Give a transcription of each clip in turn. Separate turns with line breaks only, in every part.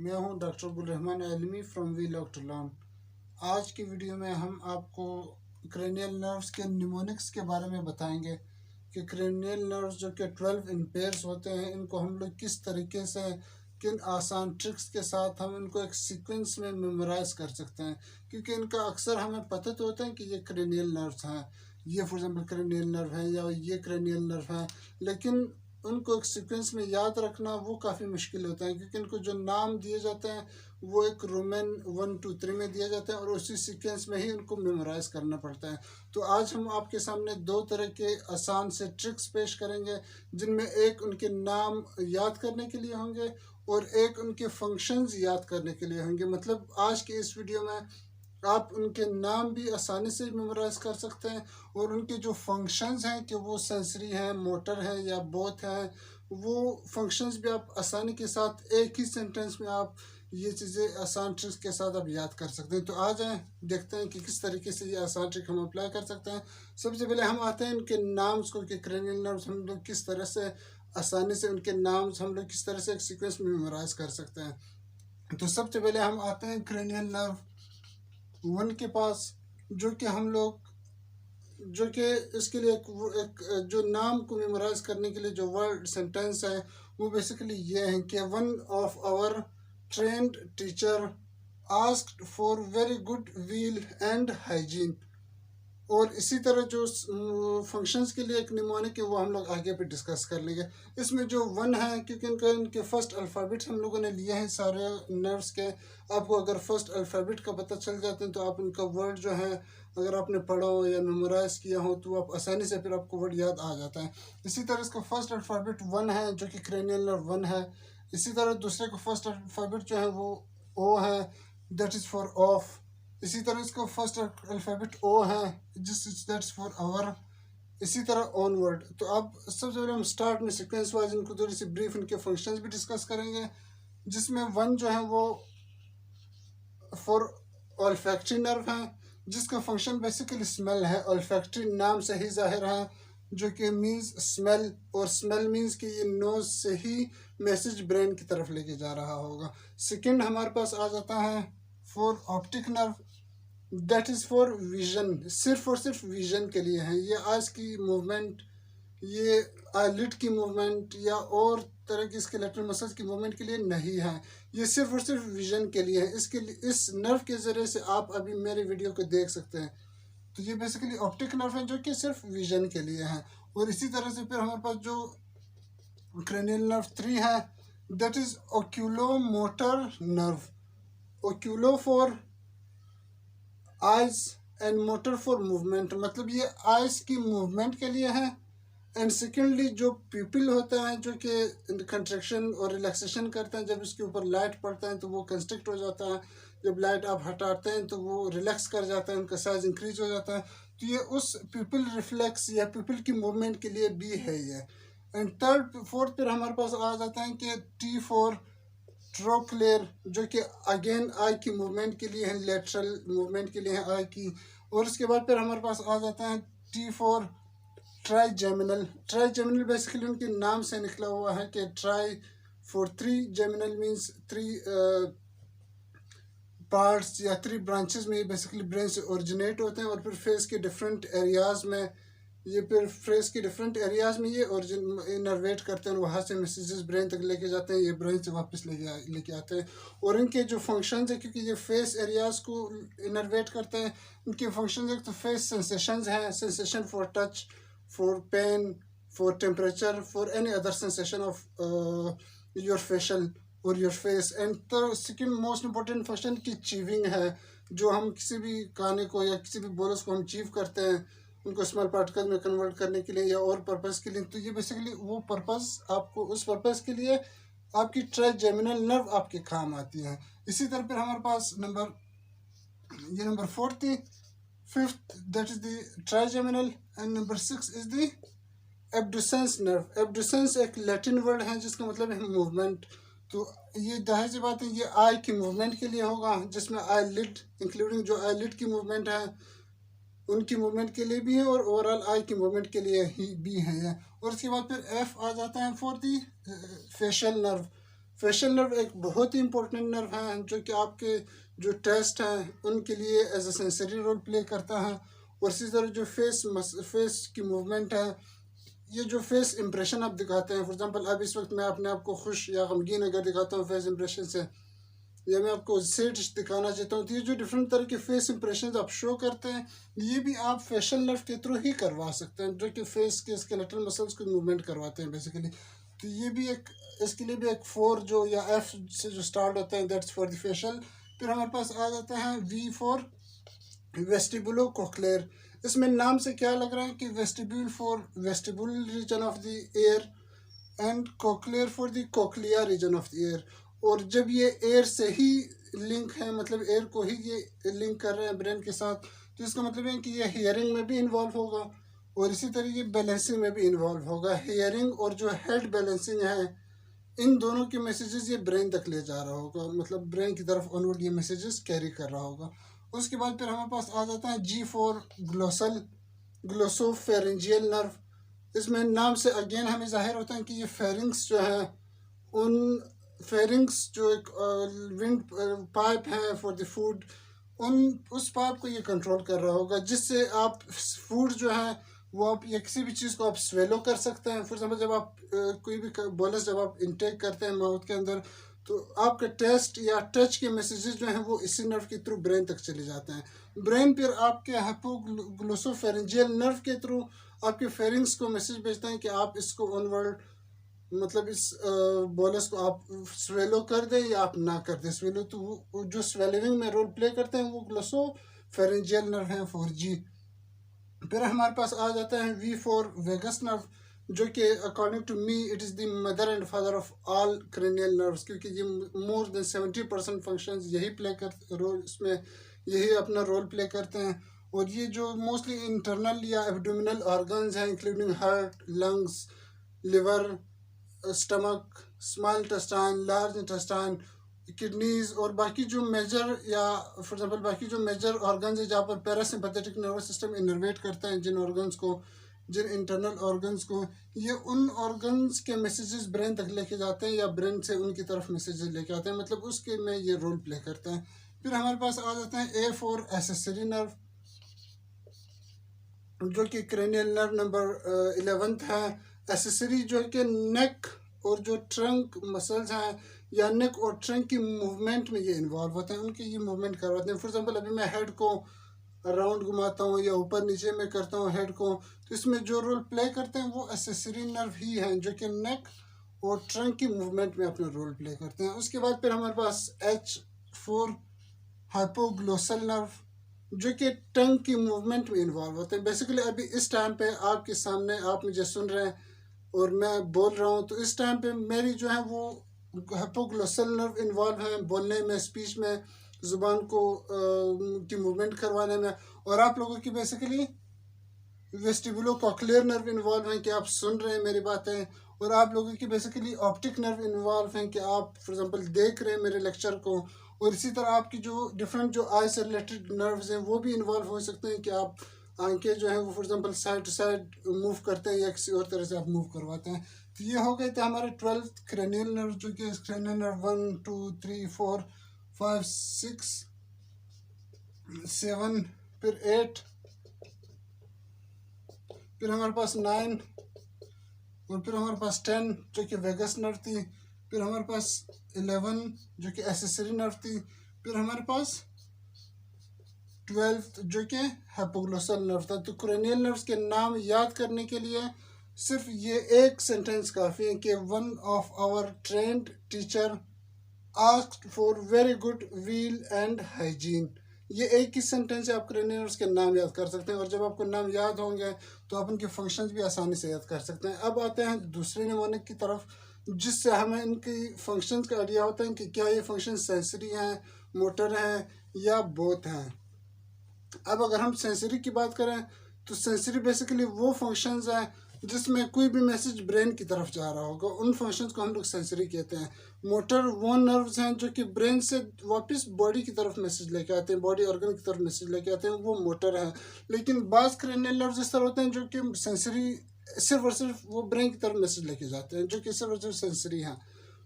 मैं हूं doctor Abdul Alami from we love to learn. आज की वीडियो में हम आपको क्रेनियल नर्व्स के निमोनिक्स के बारे में बताएंगे कि क्रेनियल नर्व्स जो कि 12 इन पेयर्स होते हैं, इनको हम लोग किस तरीके से किन आसान ट्रिक्स के साथ हम इनको एक सीक्वेंस में मेमोराइज कर सकते हैं। क्योंकि इनका अक्सर हमें पता तो होता है कि ये क्रेनियल नर्व्स हैं, ये फॉर एग्जांपल क्रेनियल नर्व है या ये क्रेनियल नर्व है, लेकिन उनको एक सीक्वेंस में याद रखना वो काफ़ी मुश्किल होता है। क्योंकि इनको जो नाम दिए जाते हैं वो एक रोमन 1 2 3 में दिया जाता है और उसी सीक्वेंस में ही उनको मेमोराइज करना पड़ता है। तो आज हम आपके सामने दो तरह के आसान से ट्रिक्स पेश करेंगे, जिनमें एक उनके नाम याद करने के लिए होंगे और एक उनके फंक्शंस याद करने के लिए होंगे। मतलब आज के इस वीडियो में आप उनके नाम भी आसानी से मेमोराइज कर सकते हैं और उनके जो फंक्शंस हैं कि वो सेंसरी हैं, मोटर है या बोथ हैं, वो फंक्शंस भी आप आसानी के साथ एक ही सेंटेंस में आप ये चीज़ें आसान ट्रिक्स के साथ आप याद कर सकते हैं। तो आ जाएं, देखते हैं कि किस तरीके से ये आसान ट्रिक हम अप्लाई कर सकते हैं। सबसे पहले हम आते हैं इनके नाम्स को कि क्रेनियल नर्व्स हम लोग किस तरह से आसानी से उनके नाम्स हम लोग किस तरह से एक सीक्वेंस में मेमोराइज कर सकते हैं। तो सबसे पहले हम आते हैं क्रेनियल नर्व 1 के पास, जो कि हम लोग जो कि इसके लिए एक जो नाम को मेमोराइज करने के लिए जो वर्ड सेंटेंस है वो बेसिकली ये है कि one of our trained teacher asked for very good wheel and hygiene. और इसी तरह जो फंक्शंस के लिए एक निमोनिक है वो हम लोग आगे पे डिस्कस कर लेंगे। इसमें जो 1 है, क्योंकि इनके फर्स्ट अल्फ़ाबेट्स हम लोगों ने लिए हैं सारे नर्व्स के। आपको अगर फर्स्ट अल्फ़ाबेट का पता चल जाते हैं तो आप उनका वर्ड जो है अगर आपने पढ़ा हो या मेमोराइज किया हो तो आप आसानी से फिर आपको वर्ड याद आ जाता है। इसी तरह इसका फर्स्ट अल्फ़ाबेट 1 है जो कि क्रेनियल नर्व 1 है। इसी तरह दूसरे का फर्स्ट अल्फ़ाबेट जो है वो ओ है, दैट इज़ फॉर ऑफ। इसी तरह इसका फर्स्ट अल्फ़ाबेट ओ है, जिस दैट्स फॉर आवर। इसी तरह ऑनवर्ड। तो अब सबसे पहले हम स्टार्ट में सीक्वेंस वाइज इनको थोड़ी सी ब्रीफ इनके फंक्शंस भी डिस्कस करेंगे, जिसमें 1 जो है वो फॉर ऑल्फैक्टरी नर्व है, जिसका फंक्शन बेसिकली स्मेल है। ऑल्फैक्टरी नाम से ही जाहिर है, जो कि मीन्स स्मेल, और स्मेल मीन्स कि ये नोज से ही मैसेज ब्रेन की तरफ लेके जा रहा होगा। सेकंड हमारे पास आ जाता है for optic nerve, that is for vision, सिर्फ और सिर्फ विजन के लिए है। ये आइज की मूवमेंट, ये आईलिड की मूवमेंट या और तरह की स्केलेटल मसल्स की मूवमेंट के लिए नहीं है, ये सिर्फ और सिर्फ विजन के लिए है। इसके लिए इस नर्व के ज़रिए से आप अभी मेरे वीडियो को देख सकते हैं। तो ये बेसिकली ऑप्टिक नर्व है जो कि सिर्फ विजन के लिए है। और इसी तरह से फिर हमारे पास जो क्रेनियल नर्व 3 है, that is oculomotor nerve. Oculo for eyes and motor for movement, मतलब ये आइज की मूवमेंट के लिए है। एंड सेकेंडली जो पीपल होता है जो कि कंट्रैक्शन और रिलैक्सेशन करते हैं, जब इसके ऊपर लाइट पड़ता है तो वो कंस्ट्रिक्ट हो जाता है, जब लाइट आप हटाते हैं तो वो रिलैक्स कर जाता है, उनका साइज इंक्रीज हो जाता है। तो ये उस पीपल रिफ्लेक्स या पीपल की मूवमेंट के लिए भी है ये। एंड थर्ड फोर्थ पर हमारे पास आ जाता है कि टी फॉर ट्रोक्लेयर, जो कि अगेन आई की मूवमेंट के लिए है, लेटरल मूवमेंट के लिए है आई की। और उसके बाद फिर हमारे पास आ जाता है T for trigeminal. Trigeminal basically उनके नाम से निकला हुआ है कि try for 3 geminal means 3 parts या 3 ब्रांचेस में ये बेसिकली ब्रेन से ओरिजिनेट होते हैं। और फिर फेस के डिफरेंट एरियाज़ में ये इनर्वेट करते हैं, वहाँ से मैसेजेस ब्रेन तक लेके जाते हैं, ये ब्रेन से वापस लेके आते हैं। और इनके जो फंक्शंस है, क्योंकि ये फेस एरियाज़ को इनर्वेट करते हैं, इनके फंक्शंस एक तो फेस सेंसेशंस हैं, sensation for touch, for pain, for temperature, for any other sensation of your facial और योर फेस। एंड तो सेकेंड मोस्ट इम्पोर्टेंट फंक्शन की चीविंग है, जो हम किसी भी खाने को या किसी भी बोलस को हम चीव करते हैं उनको स्मॉल पार्टिकल में कन्वर्ट करने के लिए या और पर्पस के लिए। तो ये बेसिकली वो पर्पस, आपको उस पर्पस के लिए आपकी ट्राइजेमिनल नर्व आपके काम आती है। इसी तरह फिर हमारे पास नंबर 4 थी, 5th that is the trigeminal. And number 6 is the abducens nerve. Abducens एक लैटिन वर्ड है जिसका मतलब है मूवमेंट। तो ये जाहिर सी बात है ये आई की मूवमेंट के लिए होगा, जिसमें आई लिड इंक्लूडिंग जो आई लिड की मूवमेंट है उनकी मूवमेंट के लिए भी है और ओवरऑल आई की मूवमेंट के लिए ही भी है। और उसके बाद फिर एफ आ जाता है for the facial nerve. Facial nerve एक बहुत ही इंपॉर्टेंट नर्व है जो कि आपके जो टेस्ट हैं उनके लिए as a sensory role play करता है। और इसी तरह जो फेस की मूवमेंट है, ये जो फेस इंप्रेशन आप दिखाते हैं, फॉर एग्जांपल अब इस वक्त मैं अपने आप को खुश या गमगीन अगर दिखाता हूँ फेस इंप्रेशन से, या मैं आपको सेट दिखाना चाहता हूँ, तो ये जो डिफरेंट तरह के फेस इंप्रेशन आप शो करते हैं, ये भी आप फेशियल नर्व के थ्रू ही करवा सकते हैं, जो कि फेस के स्केलेटल मसल्स को मूवमेंट करवाते हैं बेसिकली। तो ये भी एक, इसके लिए भी एक 4 जो या एफ से जो स्टार्ट होता है, दैट्स फॉर द फेशियल। फिर हमारे पास आ जाता है वी फॉर वेस्टिबुलो कोक्लेयर। इसमें नाम से क्या लग रहा है कि vestibule for vestibule region of the ear and cochlear for the cochlea region of the ear. और जब ये एयर से ही लिंक है, मतलब एयर को ही ये लिंक कर रहे हैं ब्रेन के साथ, तो इसका मतलब है कि ये हियरिंग में भी इन्वॉल्व होगा और इसी तरीके बैलेंसिंग में भी इन्वॉल्व होगा। हियरिंग और जो हेड बैलेंसिंग है, इन दोनों के मैसेजेस ये ब्रेन तक ले जा रहा होगा, मतलब ब्रेन की तरफ ऑनवर्ड ये मैसेजेस कैरी कर रहा होगा। उसके बाद फिर हमारे पास आ जाता है जी फॉर ग्लोसोफेरेंजियल नर्व। इसमें नाम से अगेन हमें जाहिर होता है कि ये फेरिंग्स जो है, उन फेरिंग्स जो एक विंड पाइप है फॉर द फूड, उन उस पाइप को ये कंट्रोल कर रहा होगा, जिससे आप फूड जो है वो आप या किसी भी चीज़ को आप स्वेलो कर सकते हैं। फॉर एग्जाम्पल जब आप कोई भी बोलस जब आप इनटेक करते हैं माउथ के अंदर, तो आपके टेस्ट या टच के मैसेजेस जो हैं वो इसी नर्व के थ्रू ब्रेन तक चले जाते हैं। ब्रेन फिर आपके हाइपोग्लोसोफेरेंजियल नर्व के थ्रू आपके फेरिंग्स को मैसेज भेजता है कि आप इसको ऑनवर्ड, मतलब इस बोलस को आप स्वेलो कर दें या आप ना कर दें स्वेलो। तो वो जो स्वेलिंग में रोल प्ले करते हैं वो ग्लोसोफेरेंजियल नर्व हैं 4G। फिर हमारे पास आ जाता है वी फॉर वेगस नर्व, जो कि according to me it is the mother and father of all cranial nerves, क्योंकि ये मोर देन 70% फंक्शन यही प्ले कर रोल, इसमें यही अपना रोल प्ले करते हैं। और ये जो मोस्टली इंटरनल या एब्डोमिनल ऑर्गन्स हैं, including heart, lungs, liver, stomach, small intestine, large intestine, kidneys और बाकी जो मेजर या फॉर एग्जांपल बाकी जो मेजर ऑर्गन्स है जहाँ पर पैरासिम्पैथेटिक नर्वस सिस्टम इनर्वेट करते हैं जिन ऑर्गन्स को, जिन इंटरनल ऑर्गन्स को, ये उन ऑर्गन्स के मैसेजेस ब्रेन तक लेके जाते हैं या ब्रेन से उनकी तरफ मैसेजेस लेके आते हैं, मतलब उसके में ये रोल प्ले करते हैं। फिर हमारे पास आ जाते हैं ए फॉर एसेसरी नर्व, जो कि क्रेनियल नर्व नंबर 11 है। एसेसरी जो है कि नेक और जो ट्रंक मसल्स हैं या नेक और ट्रंक की मूवमेंट में ये इन्वॉल्व होते हैं, उनकी ये मूवमेंट करवाते हैं। फॉर एग्जांपल अभी मैं हेड को राउंड घुमाता हूँ या ऊपर नीचे में करता हूँ हेड को, तो इसमें जो रोल प्ले करते हैं वो एसेसरी नर्व ही हैं, जो कि नेक और ट्रंक की मूवमेंट में अपना रोल प्ले करते हैं। उसके बाद फिर हमारे पास H फॉर हाइपोग्लोसल नर्व, जो कि टंग की मूवमेंट में इन्वॉल्व होते हैं। बेसिकली अभी इस टाइम पे आपके सामने आप मुझे सुन रहे हैं और मैं बोल रहा हूँ, तो इस टाइम पे मेरी जो है वो हाइपोग्लोसल नर्व इन्वॉल्व है बोलने में, स्पीच में, ज़ुबान को की मूवमेंट करवाने में। और आप लोगों की बेसिकली वेस्टिबुलो कॉक्लियर नर्व इन्वॉल्व हैं कि आप सुन रहे हैं मेरी बातें, और आप लोगों की बेसिकली ऑप्टिक नर्व इन्वॉल्व हैं कि आप फॉर एग्जांपल देख रहे हैं मेरे लेक्चर को। और इसी तरह आपकी जो डिफरेंट जो आई से रिलेटेड नर्व्स हैं वो भी इन्वॉल्व हो सकते हैं कि आप आंखें जो हैं वो for example side to side move करते हैं या किसी और तरह से आप मूव करवाते हैं। तो ये हो गए थे हमारे 12th क्रेनियल नर्व, जो कि क्रेनियल नर्व 1 2 3 4 5 6 7, फिर 8, फिर हमारे पास 9, और फिर हमारे पास 10 जो कि वेगस नर्व थी, फिर हमारे पास 11 जो कि एसेसरी नर्व थी, फिर हमारे पास 12 जो कि हाइपोग्लोसल नर्व था। तो क्रेनियल नर्व्स के नाम याद करने के लिए सिर्फ ये एक सेंटेंस काफ़ी है कि one of our trained teacher asked for very good wheel and hygiene. ये एक ही सेंटेंस है, आप क्रेनियल नर्व्स के नाम याद कर सकते हैं, और जब आपको नाम याद होंगे तो आप उनके फंक्शंस भी आसानी से याद कर सकते हैं। अब आते हैं दूसरे निमोनिक की तरफ, जिससे हमें इनकी फंक्शंस का आइडिया होता है कि क्या ये फंक्शन सेंसरी हैं, मोटर हैं या बोथ हैं। अब अगर हम सेंसरी की बात करें तो सेंसरी बेसिकली वो फंक्शंस हैं जिसमें कोई भी मैसेज ब्रेन की तरफ जा रहा होगा, उन फंक्शंस को हम लोग सेंसरी कहते हैं। मोटर वो नर्व्स हैं जो कि ब्रेन से वापस बॉडी की तरफ मैसेज लेके आते हैं, बॉडी ऑर्गन की तरफ मैसेज लेके आते हैं, वो मोटर हैं। लेकिन बाज़ क्रेनियल नर्व्स इस तरह होते हैं जो कि सेंसरी सिर्फ और सिर्फ वो ब्रेन की तरफ मैसेज लेके जाते हैं, जो कि सिर्फ और सिर्फ सेंसरी हैं।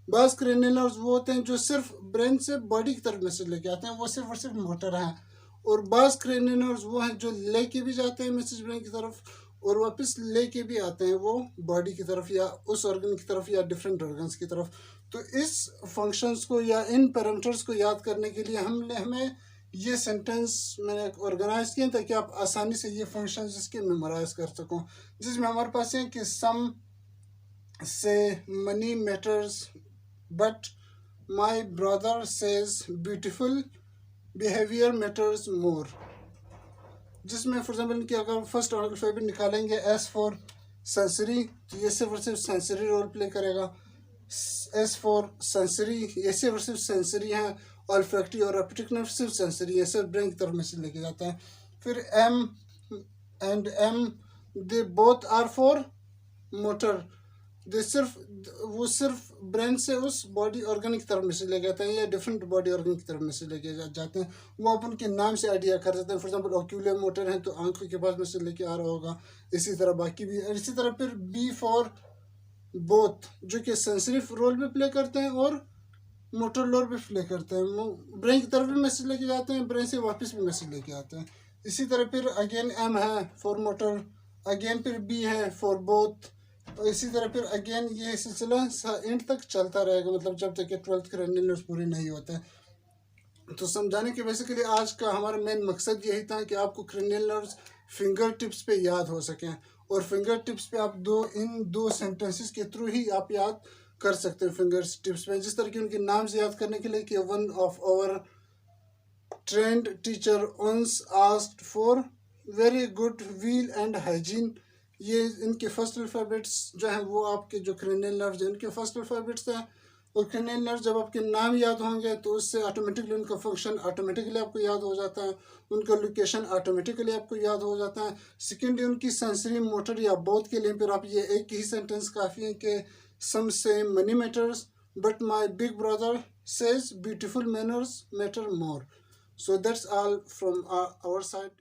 बाज़ क्रेनियल नर्व्स वो होते हैं जो सिर्फ ब्रेन से बॉडी की तरफ मैसेज लेके आते हैं, वो सिर्फ और सिर्फ मोटर हैं। और बाज़ क्रेनियल नर्व्स वो हैं जो लेके भी जाते हैं मैसेज ब्रेन की तरफ और वापस लेके भी आते हैं वो बॉडी की तरफ या उस ऑर्गन की तरफ या डिफरेंट ऑर्गन्स की तरफ। तो इस फंक्शंस को या इन पैरामीटर्स को याद करने के लिए हमें ये सेंटेंस मैंने ऑर्गेनाइज किए ताकि आप आसानी से ये फंक्शंस इसके मेमोराइज कर सको, जिसमें हमारे पास है कि सम से money matters but my brother says beautiful behaviour matters more. जिसमें फॉर एग्जाम्पल कि अगर फर्स्ट अल्फाबेट निकालेंगे एस फॉर सेंसरी, तो ये सिर्फ और सिर्फ सेंसरी रोल प्ले करेगा। एस फॉर सेंसरी, ये सिर्फ और सिर्फ सेंसरी है। ऑल्फैक्टरी और ऑप्टिक नर्व सिर्फ सेंसरी है, सिर्फ ब्रेन की तरफ में से लेके जाता है। फिर M and M they both are for motor, वो सिर्फ ब्रेन से उस बॉडी ऑर्गन की तरफ मैसेज लेके जाते हैं या डिफरेंट बॉडी ऑर्गन की तरफ मैसेज लेके जाते हैं। वो आप उनके नाम से आइडिया कर सकते हैं। फॉर एग्जांपल ऑक्यूलर मोटर है तो आंखों के पास मैसेज लेके आ रहा होगा, इसी तरह बाकी भी। इसी तरह फिर बी फॉर बोथ, जो कि सेंसरी रोल भी प्ले करते हैं और मोटर रोल भी प्ले करते हैं। ब्रेन की तरफ भी मैसेज लेके जाते हैं, ब्रेन से वापस भी मैसेज लेके आते हैं। इसी तरह फिर अगेन एम है फॉर मोटर, अगेन फिर बी है फॉर बोथ, और इसी तरह फिर अगेन ये सिलसिला एंड तक चलता रहेगा, मतलब जब तक कि 12th क्रेनियल नर्व्स पूरी नहीं होते हैं। तो समझाने के बेसिकली आज का हमारा मेन मकसद यही था कि आपको क्रेनियल नर्व्स फिंगर टिप्स पे याद हो सकें, और फिंगर टिप्स पे आप इन दो सेंटेंसेस के थ्रू ही आप याद कर सकते हैं। फिंगर टिप्स पे जिस तरह के उनके नाम से याद करने के लिए कि one of our trained teacher once asked for very good wheel and hygiene. ये इनके फर्स्ट अल्फ़ाबेट्स जो हैं वो आपके जो क्रेनियल नर्व्स हैं इनके फर्स्ट अल्फ़ाबेट्स हैं। और क्रेनियल नर्व जब आपके नाम याद होंगे तो उससे ऑटोमेटिकली उनका फंक्शन ऑटोमेटिकली आपको याद हो जाता है, उनका लोकेशन ऑटोमेटिकली आपको याद हो जाता है। सेकेंडली उनकी सेंसरी मोटर या बोथ के लिए फिर आप ये एक ही सेंटेंस काफ़ी है कि सम से money matters but my big brother says beautiful manners matter more. So that's all from our side.